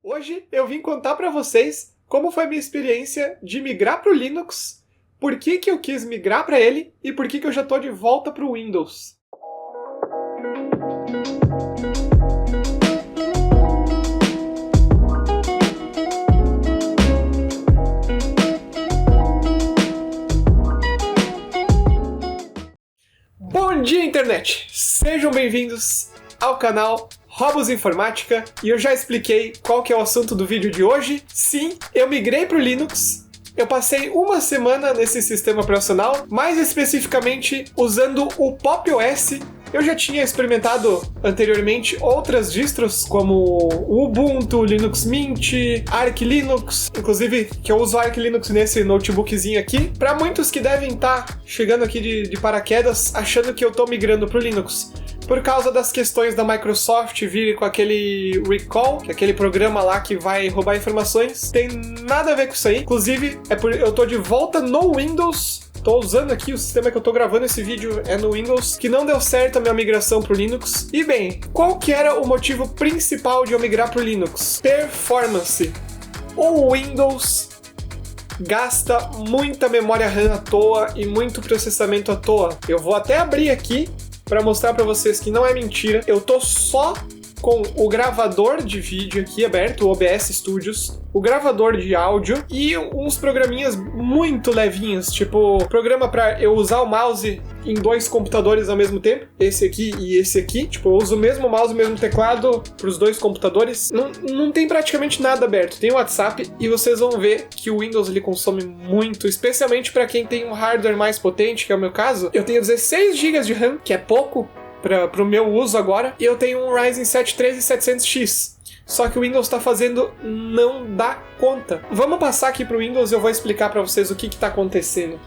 Hoje eu vim contar para vocês como foi a minha experiência de migrar para o Linux, por que eu quis migrar para ele e por que eu já estou de volta para o Windows. Bom dia, internet! Sejam bem-vindos ao canal Robos Informática, e eu já expliquei qual que é o assunto do vídeo de hoje. Sim, eu migrei para o Linux. Eu passei uma semana nesse sistema operacional, mais especificamente usando o Pop! OS. Eu já tinha experimentado anteriormente outras distros, como o Ubuntu, Linux Mint, Arch Linux, inclusive que eu uso Arch Linux nesse notebookzinho aqui. Para muitos que devem estar chegando aqui de paraquedas, achando que eu estou migrando para o Linux, por causa das questões da Microsoft vir com aquele recall, que é aquele programa lá que vai roubar informações, tem nada a ver com isso aí. Inclusive, eu tô de volta no Windows. Tô usando aqui o sistema que eu tô gravando esse vídeo é no Windows, que não deu certo a minha migração pro Linux. E bem, qual que era o motivo principal de eu migrar pro Linux? Performance. O Windows gasta muita memória RAM à toa e muito processamento à toa. Eu vou até abrir aqui para mostrar para vocês que não é mentira. Eu tô só com o gravador de vídeo aqui aberto, o OBS Studios, o gravador de áudio e uns programinhas muito levinhos, tipo programa para eu usar o mouse em dois computadores ao mesmo tempo, esse aqui e esse aqui. Tipo, eu uso o mesmo mouse, o mesmo teclado para os dois computadores. Não tem praticamente nada aberto. Tem o WhatsApp e vocês vão ver que o Windows ele consome muito, especialmente para quem tem um hardware mais potente, que é o meu caso. Eu tenho 16 GB de RAM, que é pouco para o meu uso agora, e eu tenho um Ryzen 7 13700X. Só que o Windows está fazendo não dá conta. Vamos passar aqui para o Windows e eu vou explicar para vocês o que está acontecendo.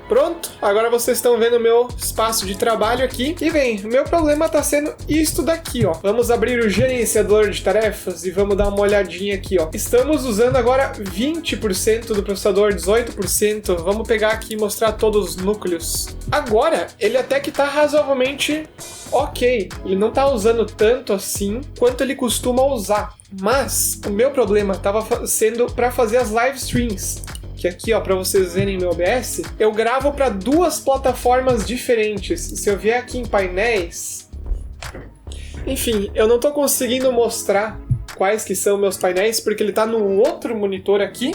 Pronto, agora vocês estão vendo o meu espaço de trabalho aqui. E bem, o meu problema está sendo isto daqui, ó. Vamos abrir o gerenciador de tarefas e vamos dar uma olhadinha aqui, ó. Estamos usando agora 20% do processador, 18%. Vamos pegar aqui e mostrar todos os núcleos. Agora, ele até que está razoavelmente ok. Ele não está usando tanto assim quanto ele costuma usar. Mas o meu problema estava sendo para fazer as live streams. Que aqui, ó, para vocês verem meu OBS, eu gravo para duas plataformas diferentes. Se eu vier aqui em painéis... Enfim, eu não estou conseguindo mostrar quais que são meus painéis, porque ele está no outro monitor aqui.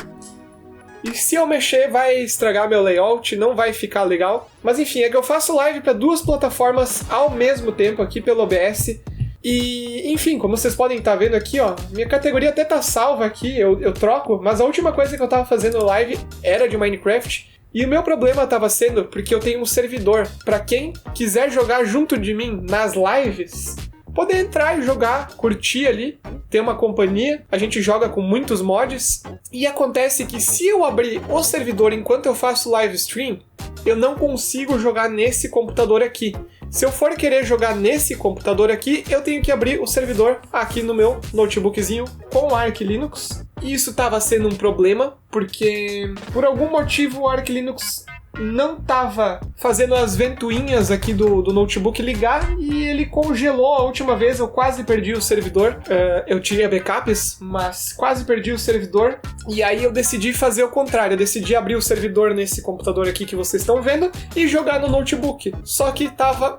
E se eu mexer, vai estragar meu layout, não vai ficar legal. Mas enfim, é que eu faço live para duas plataformas ao mesmo tempo aqui pelo OBS. E, enfim, como vocês podem estar vendo aqui, ó, minha categoria até tá salva aqui, eu troco, mas a última coisa que eu tava fazendo live era de Minecraft, e o meu problema tava sendo porque eu tenho um servidor para quem quiser jogar junto de mim nas lives, poder entrar e jogar, curtir ali, ter uma companhia. A gente joga com muitos mods, e acontece que se eu abrir o servidor enquanto eu faço live stream, eu não consigo jogar nesse computador aqui. Se eu for querer jogar nesse computador aqui, eu tenho que abrir o servidor aqui no meu notebookzinho com o Arch Linux. E isso estava sendo um problema, porque por algum motivo o Arch Linux não estava fazendo as ventoinhas aqui do notebook ligar, e ele congelou a última vez. Eu quase perdi o servidor. Eu tinha backups, mas quase perdi o servidor. E aí eu decidi fazer o contrário. Eu decidi abrir o servidor nesse computador aqui que vocês estão vendo e jogar no notebook. Só que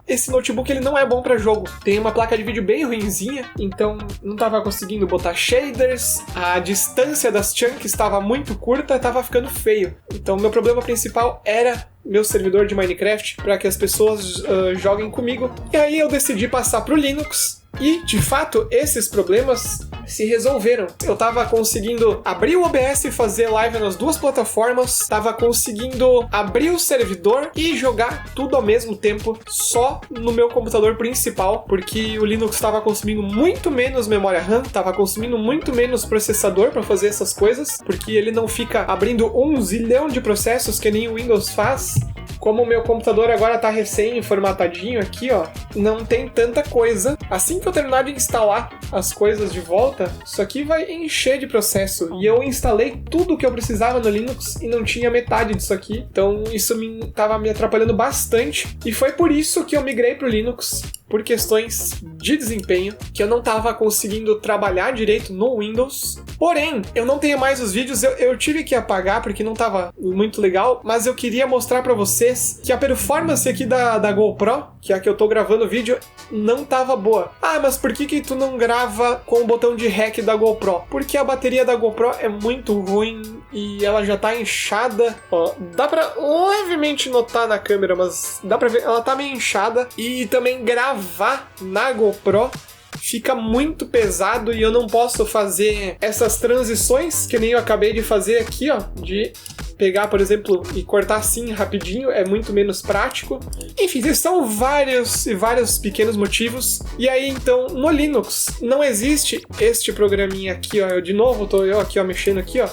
esse notebook ele não é bom para jogo. Tem uma placa de vídeo bem ruinzinha, então não estava conseguindo botar shaders. A distância das chunks estava muito curta, estava ficando feio. Então meu problema principal era meu servidor de Minecraft para que as pessoas joguem comigo. E aí eu decidi passar para o Linux. E, de fato, esses problemas se resolveram. Eu tava conseguindo abrir o OBS e fazer live nas duas plataformas, tava conseguindo abrir o servidor e jogar tudo ao mesmo tempo, só no meu computador principal, porque o Linux tava consumindo muito menos memória RAM, tava consumindo muito menos processador para fazer essas coisas, porque ele não fica abrindo 1 zilhão de processos que nem o Windows faz. Como o meu computador agora tá recém-formatadinho aqui, ó, não tem tanta coisa. Assim que eu terminar de instalar as coisas de volta, isso aqui vai encher de processo. E eu instalei tudo que eu precisava no Linux e não tinha metade disso aqui. Então isso tava me atrapalhando bastante. E foi por isso que eu migrei pro Linux, por questões de desempenho, que eu não estava conseguindo trabalhar direito no Windows. Porém, eu não tenho mais os vídeos, eu tive que apagar porque não estava muito legal, mas eu queria mostrar para vocês que a performance aqui da GoPro, que é a que eu tô gravando o vídeo, não estava boa. Ah, mas por que tu não grava com o botão de REC da GoPro? Porque a bateria da GoPro é muito ruim e ela já tá inchada. Ó, dá pra levemente notar na câmera, mas dá pra ver, ela tá meio inchada. E também gravar na GoPro fica muito pesado e eu não posso fazer essas transições que nem eu acabei de fazer aqui, ó, de pegar, por exemplo, e cortar assim rapidinho, é muito menos prático. Enfim, são vários pequenos motivos. E aí, então, no Linux não existe este programinha aqui, ó, de novo, tô eu aqui, ó, mexendo aqui, ó.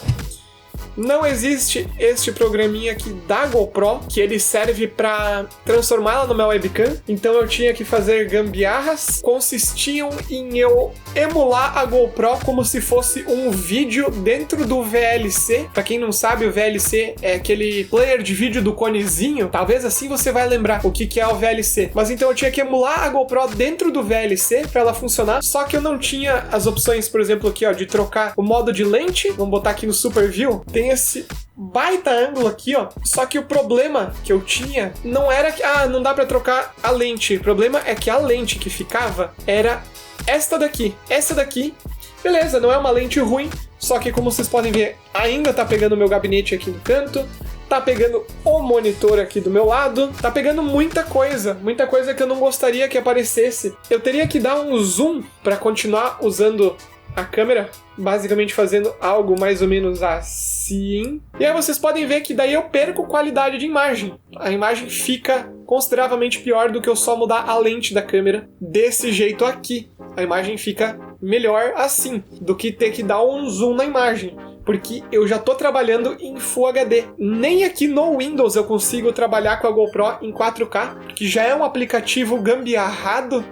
Não existe este programinha aqui da GoPro, que ele serve para transformá-la numa webcam. Então eu tinha que fazer gambiarras, consistiam em eu emular a GoPro como se fosse um vídeo dentro do VLC. Para quem não sabe, o VLC é aquele player de vídeo do conezinho. Talvez assim você vai lembrar o que é o VLC. Mas então eu tinha que emular a GoPro dentro do VLC para ela funcionar. Só que eu não tinha as opções, por exemplo, aqui, ó, de trocar o modo de lente. Vamos botar aqui no Super View. Tem esse baita ângulo aqui, ó. Só que o problema que eu tinha não era que, não dá pra trocar a lente. O problema é que a lente que ficava era esta daqui. Essa daqui, beleza, não é uma lente ruim, só que como vocês podem ver, ainda tá pegando o meu gabinete aqui no canto, tá pegando o monitor aqui do meu lado, tá pegando muita coisa que eu não gostaria que aparecesse. Eu teria que dar um zoom pra continuar usando a câmera, basicamente fazendo algo mais ou menos assim. E aí vocês podem ver que daí eu perco qualidade de imagem. A imagem fica consideravelmente pior do que eu só mudar a lente da câmera desse jeito aqui. A imagem fica melhor assim, do que ter que dar um zoom na imagem. Porque eu já tô trabalhando em Full HD. Nem aqui no Windows eu consigo trabalhar com a GoPro em 4K, que já é um aplicativo gambiarrado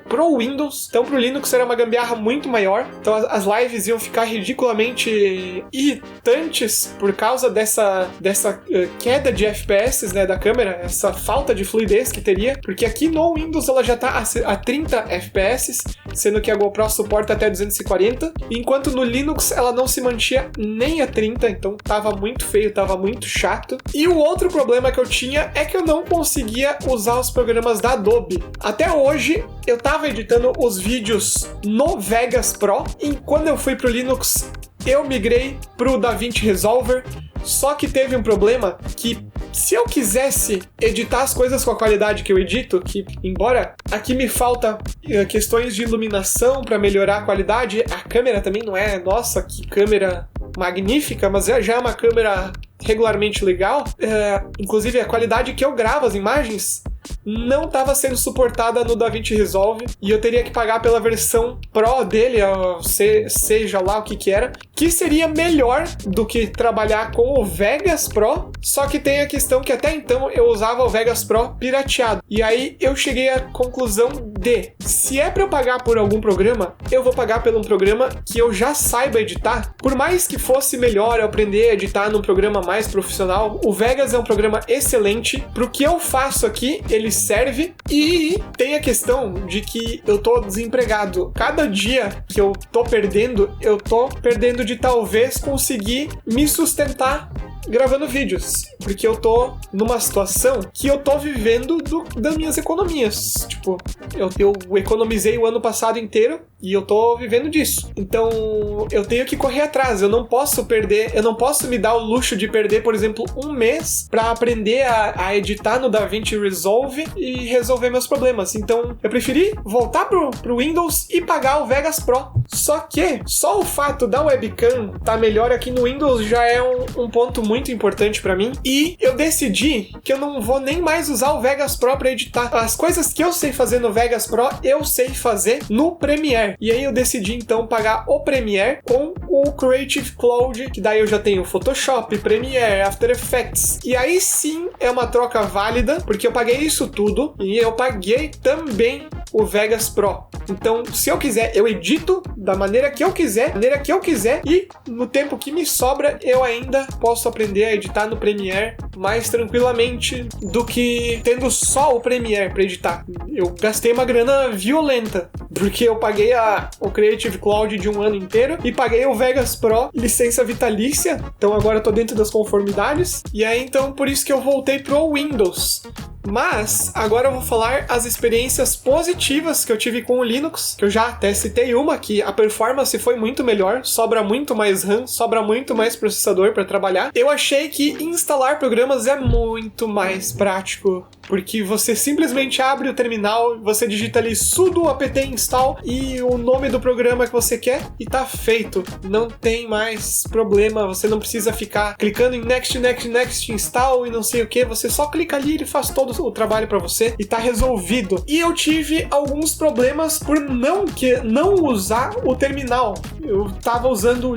pro Windows. Então pro Linux era uma gambiarra muito maior. Então as lives iam ficar ridiculamente irritantes por causa dessa queda de FPS, né, da câmera, essa falta de fluidez que teria. Porque aqui no Windows ela já tá a 30 FPS, sendo que a GoPro suporta até 240, enquanto no Linux ela não se mantinha nem a 30, então tava muito feio, tava muito chato. E o outro problema que eu tinha é que eu não conseguia usar os programas da Adobe. Até hoje eu tava editando os vídeos no Vegas Pro, e quando eu fui pro Linux eu migrei pro DaVinci Resolver. Só que teve um problema que, se eu quisesse editar as coisas com a qualidade que eu edito, que embora aqui me falta questões de iluminação para melhorar a qualidade, a câmera também não é, nossa, que câmera magnífica, mas já é uma câmera regularmente legal. Inclusive a qualidade que eu gravo as imagens não estava sendo suportada no DaVinci Resolve, e eu teria que pagar pela versão Pro dele, seja lá o que era, que seria melhor do que trabalhar com o Vegas Pro, só que tem a questão que até então eu usava o Vegas Pro pirateado. E aí eu cheguei à conclusão de, se é para eu pagar por algum programa, eu vou pagar por um programa que eu já saiba editar. Por mais que fosse melhor eu aprender a editar num programa mais profissional, o Vegas é um programa excelente. Pro que eu faço aqui, ele serve. E tem a questão de que eu tô desempregado. Cada dia que eu tô perdendo de talvez conseguir me sustentar gravando vídeos, porque eu tô numa situação que eu tô vivendo das minhas economias. Tipo, eu economizei o ano passado inteiro e eu tô vivendo disso. Então, eu tenho que correr atrás. Eu não posso me dar o luxo de perder, por exemplo, um mês pra aprender a editar no DaVinci Resolve e resolver meus problemas. Então, eu preferi voltar pro Windows e pagar o Vegas Pro. Só que, só o fato da webcam tá melhor aqui no Windows já é um ponto muito importante pra mim. E eu decidi que eu não vou nem mais usar o Vegas Pro pra editar. As coisas que eu sei fazer no Vegas Pro, eu sei fazer no Premiere. E aí eu decidi então pagar o Premiere com o Creative Cloud, que daí eu já tenho Photoshop, Premiere, After Effects. E aí sim é uma troca válida, porque eu paguei isso tudo e eu paguei também o Vegas Pro. Então, se eu quiser, eu edito da maneira que eu quiser, e no tempo que me sobra, eu ainda posso aprender a editar no Premiere mais tranquilamente do que tendo só o Premiere para editar. Eu gastei uma grana violenta, porque eu paguei o Creative Cloud de um ano inteiro e paguei o Vegas Pro licença vitalícia, então agora eu tô dentro das conformidades, e aí então por isso que eu voltei pro Windows. Mas agora eu vou falar as experiências positivas que eu tive com o Linux, que eu já até citei uma, que a performance foi muito melhor, sobra muito mais RAM, sobra muito mais processador para trabalhar. Eu achei que instalar programas é muito mais prático, porque você simplesmente abre o terminal, você digita ali sudo apt install e o nome do programa que você quer e tá feito. Não tem mais problema, você não precisa ficar clicando em next, next, next, install e não sei o que, você só clica ali e ele faz todo o trabalho para você e tá resolvido. E eu tive alguns problemas por não usar o terminal. Eu tava usando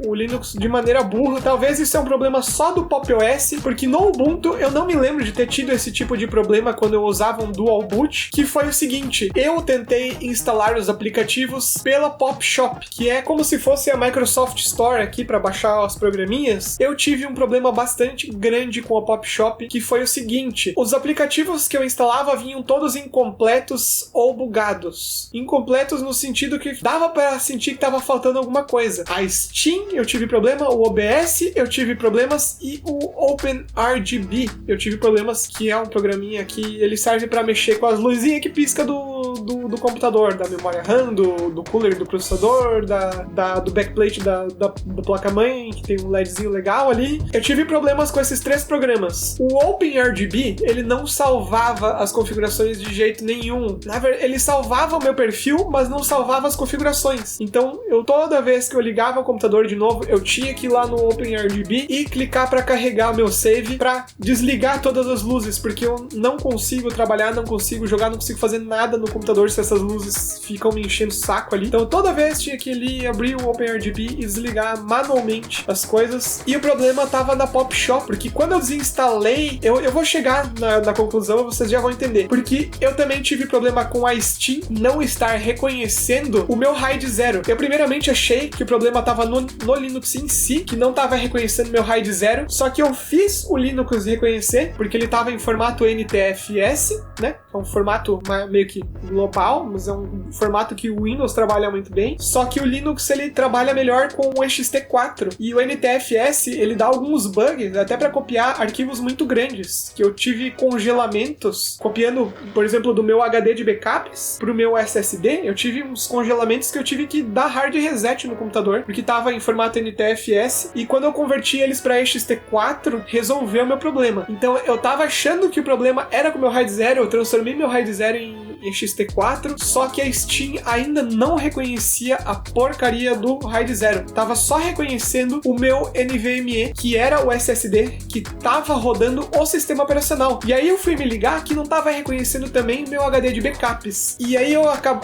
o Linux de maneira burra, talvez isso é um problema só do Pop! OS, porque no Ubuntu eu não me lembro de ter tido esse tipo de problema quando eu usava um dual boot, que foi o seguinte: eu tentei instalar os aplicativos pela Pop Shop, que é como se fosse a Microsoft Store aqui para baixar os programinhas. Eu tive um problema bastante grande com a Pop Shop, que foi o seguinte: os aplicativos que eu instalava vinham todos incompletos ou bugados. Incompletos no sentido que dava para sentir que tava faltando alguma coisa. A Steam eu tive problema, o OBS eu tive problemas e o OpenRGB eu tive problemas, que é um programinha que ele serve para mexer com as luzinhas que pisca do computador, da memória RAM, do cooler do processador, do backplate da placa-mãe, que tem um LEDzinho legal ali. Eu tive problemas com esses 3 programas. O OpenRGB, ele não salvava as configurações de jeito nenhum. Na verdade, ele salvava o meu perfil, mas não salvava as configurações. Então, toda vez que eu ligava o computador de novo, eu tinha que ir lá no OpenRGB e clicar para carregar o meu save, para desligar todas as luzes, porque eu não consigo trabalhar, não consigo jogar, não consigo fazer nada no computador se essas luzes ficam me enchendo o saco ali. Então, toda vez tinha que ir ali, abrir o OpenRGB e desligar manualmente as coisas. E o problema tava na Pop Shop, porque quando eu desinstalei, eu vou chegar na conclusão, vocês já vão entender, porque eu também tive problema com a Steam não estar reconhecendo o meu RAID 0. Eu primeiramente achei que o problema tava no Linux em si, que não tava reconhecendo meu RAID 0, só que eu fiz o Linux reconhecer, porque ele tava em formato NTFS, né? É um formato meio que global, mas é um formato que o Windows trabalha muito bem, só que o Linux ele trabalha melhor com o ext4, e o NTFS ele dá alguns bugs, até para copiar arquivos muito grandes, que eu tive congelamentos, copiando, por exemplo, do meu HD de backups pro meu SSD, eu tive uns congelamentos que eu tive que dar hard reset no computador, porque tava em formato NTFS, e quando eu converti eles para ext4, resolveu o meu problema. Então eu tava achando que o problema era com o meu RAID 0, eu transformei meu RAID 0 em ext4, só que a Steam ainda não reconhecia a porcaria do RAID 0. Tava só reconhecendo o meu NVMe, que era o SSD que tava rodando o sistema operacional. E aí eu fui me ligar que não tava reconhecendo também meu HD de backups. E aí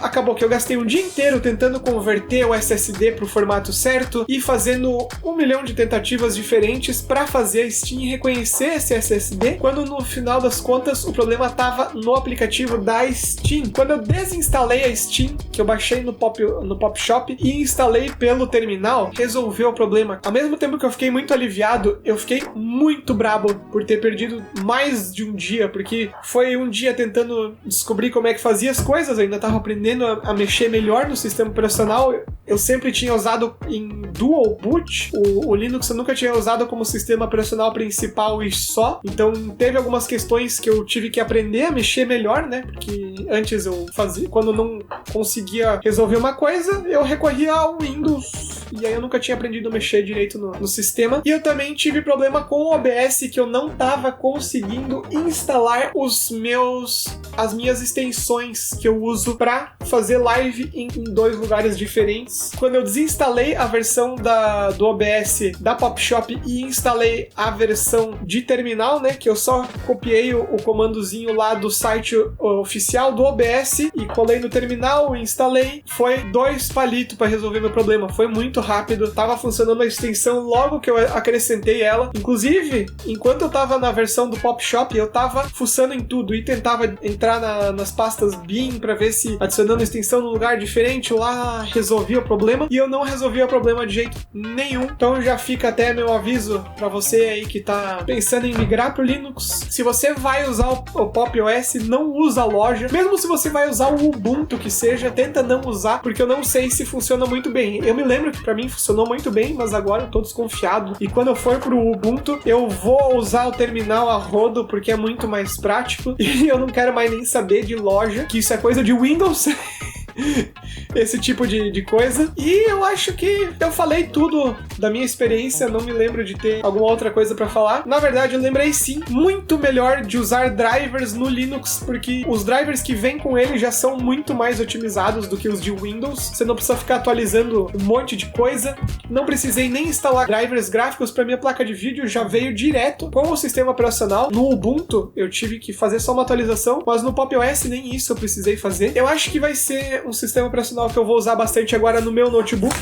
acabou que eu gastei um dia inteiro tentando converter o SSD pro formato certo e fazendo 1 milhão de tentativas diferentes para fazer a Steam reconhecer esse SSD, quando no final das contas o problema tava no aplicativo da Steam. Quando eu desinstalei a Steam, que eu baixei no Pop Shop e instalei pelo terminal, resolveu o problema. Ao mesmo tempo que eu fiquei muito aliviado, eu fiquei muito brabo por ter perdido mais de um dia, porque foi um dia tentando descobrir como é que fazia as coisas, eu ainda estava aprendendo a mexer melhor no sistema operacional. Eu sempre tinha usado em dual boot, o Linux eu nunca tinha usado como sistema operacional principal e só, então teve algumas questões que eu tive que aprender a mexer melhor, né, porque antes eu fazia, quando não conseguia resolver uma coisa, eu recorria ao Windows, e aí eu nunca tinha aprendido a mexer direito no sistema. E eu também tive problema com o OBS, que eu não estava conseguindo instalar as minhas extensões que eu uso para fazer live em 2 lugares diferentes. Quando eu desinstalei a versão do OBS da Pop Shop e instalei a versão de terminal, né, que eu só copiei o comandozinho lá do site oficial do OBS e colei no terminal, instalei. Foi 2 palitos para resolver meu problema. Foi muito rápido. Tava funcionando a extensão logo que eu acrescentei ela. Inclusive, enquanto eu tava na versão do Pop Shop, eu tava fuçando em tudo e tentava entrar nas pastas bin para ver se adicionando a extensão num lugar diferente lá resolvia o problema. E eu não resolvia o problema de jeito nenhum. Então já fica até meu aviso para você aí que tá pensando em migrar pro Linux. Se você vai usar o Pop OS, não usa a loja. Mesmo se você vai usar o Ubuntu que seja, tenta não usar, porque eu não sei se funciona muito bem. Eu me lembro que pra mim funcionou muito bem, mas agora eu tô desconfiado. E quando eu for pro Ubuntu, eu vou usar o terminal a rodo, porque é muito mais prático. E eu não quero mais nem saber de loja, que isso é coisa de Windows. Esse tipo de coisa. E eu acho que eu falei tudo da minha experiência, não me lembro de ter alguma outra coisa pra falar. Na verdade, eu lembrei sim, muito melhor de usar drivers no Linux, porque os drivers que vêm com ele já são muito mais otimizados do que os de Windows. Você não precisa ficar atualizando um monte de coisa. Não precisei nem instalar drivers gráficos pra minha placa de vídeo, já veio direto com o sistema operacional. No Ubuntu, eu tive que fazer só uma atualização, mas no Pop OS nem isso eu precisei fazer. Eu acho que vai ser um sistema operacional que eu vou usar bastante agora no meu notebook.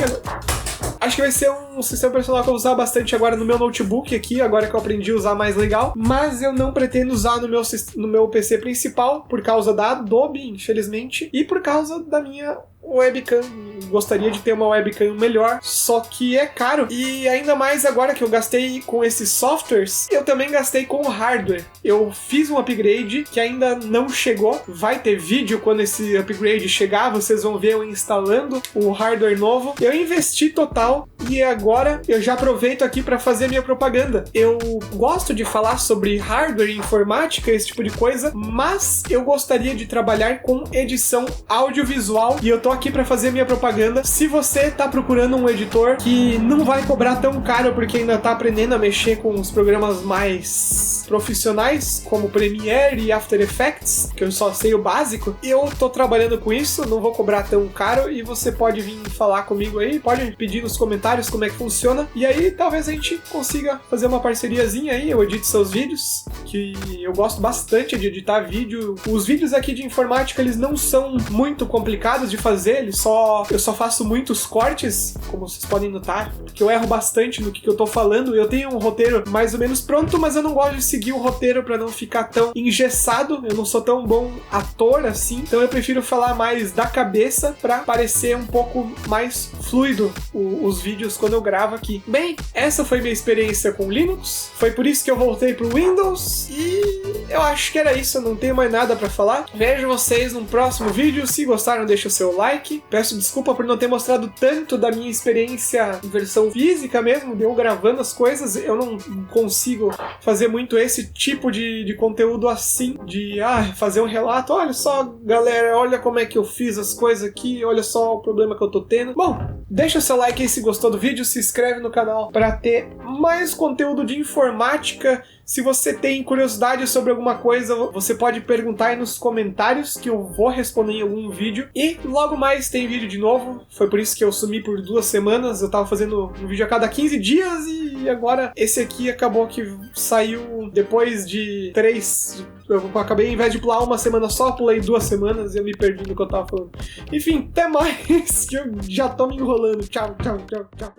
Acho que vai ser um sistema operacional que eu vou usar bastante agora no meu notebook aqui, agora que eu aprendi a usar mais legal. Mas eu não pretendo usar no meu PC principal, por causa da Adobe, infelizmente, e por causa da minha webcam. Gostaria de ter uma webcam melhor, só que é caro. E ainda mais agora que eu gastei com esses softwares, eu também gastei com o hardware. Eu fiz um upgrade que ainda não chegou. Vai ter vídeo quando esse upgrade chegar, vocês vão ver eu instalando o hardware novo. Eu investi total e agora eu já aproveito aqui para fazer minha propaganda. Eu gosto de falar sobre hardware e informática, esse tipo de coisa, mas eu gostaria de trabalhar com edição audiovisual e eu tô aqui para fazer minha propaganda. Se você tá procurando um editor que não vai cobrar tão caro porque ainda tá aprendendo a mexer com os programas mais profissionais, como Premiere e After Effects, que eu só sei o básico, eu tô trabalhando com isso, não vou cobrar tão caro e você pode vir falar comigo aí, pode pedir nos comentários como é que funciona e aí talvez a gente consiga fazer uma parceriazinha aí, eu edito seus vídeos, que eu gosto bastante de editar vídeo. Os vídeos aqui de informática, eles não são muito complicados de fazer, eu só faço muitos cortes, como vocês podem notar, porque eu erro bastante no que eu tô falando. Eu tenho um roteiro mais ou menos pronto, mas eu não gosto de seguir o roteiro pra não ficar tão engessado. Eu não sou tão bom ator assim, então eu prefiro falar mais da cabeça pra parecer um pouco mais fluido os vídeos quando eu gravo aqui. Bem, essa foi minha experiência com Linux, foi por isso que eu voltei pro Windows e eu acho que era isso, eu não tenho mais nada pra falar. Vejo vocês no próximo vídeo, se gostaram deixa o seu like. Peço desculpa por não ter mostrado tanto da minha experiência em versão física mesmo, de eu gravando as coisas. Eu não consigo fazer muito esse tipo de conteúdo assim, de fazer um relato, olha só galera, olha como é que eu fiz as coisas aqui, olha só o problema que eu tô tendo. Bom, deixa o seu like aí se gostou do vídeo, se inscreve no canal para ter mais conteúdo de informática. Se você tem curiosidade sobre alguma coisa, você pode perguntar aí nos comentários que eu vou responder em algum vídeo. E logo mais tem vídeo de novo. Foi por isso que eu sumi por 2 semanas. Eu tava fazendo um vídeo a cada 15 dias e agora esse aqui acabou que saiu depois de 3. Eu acabei, ao invés de pular uma semana só, pulei 2 semanas e eu me perdi no que eu tava falando. Enfim, até mais, que eu já tô me enrolando. Tchau, tchau, tchau, tchau.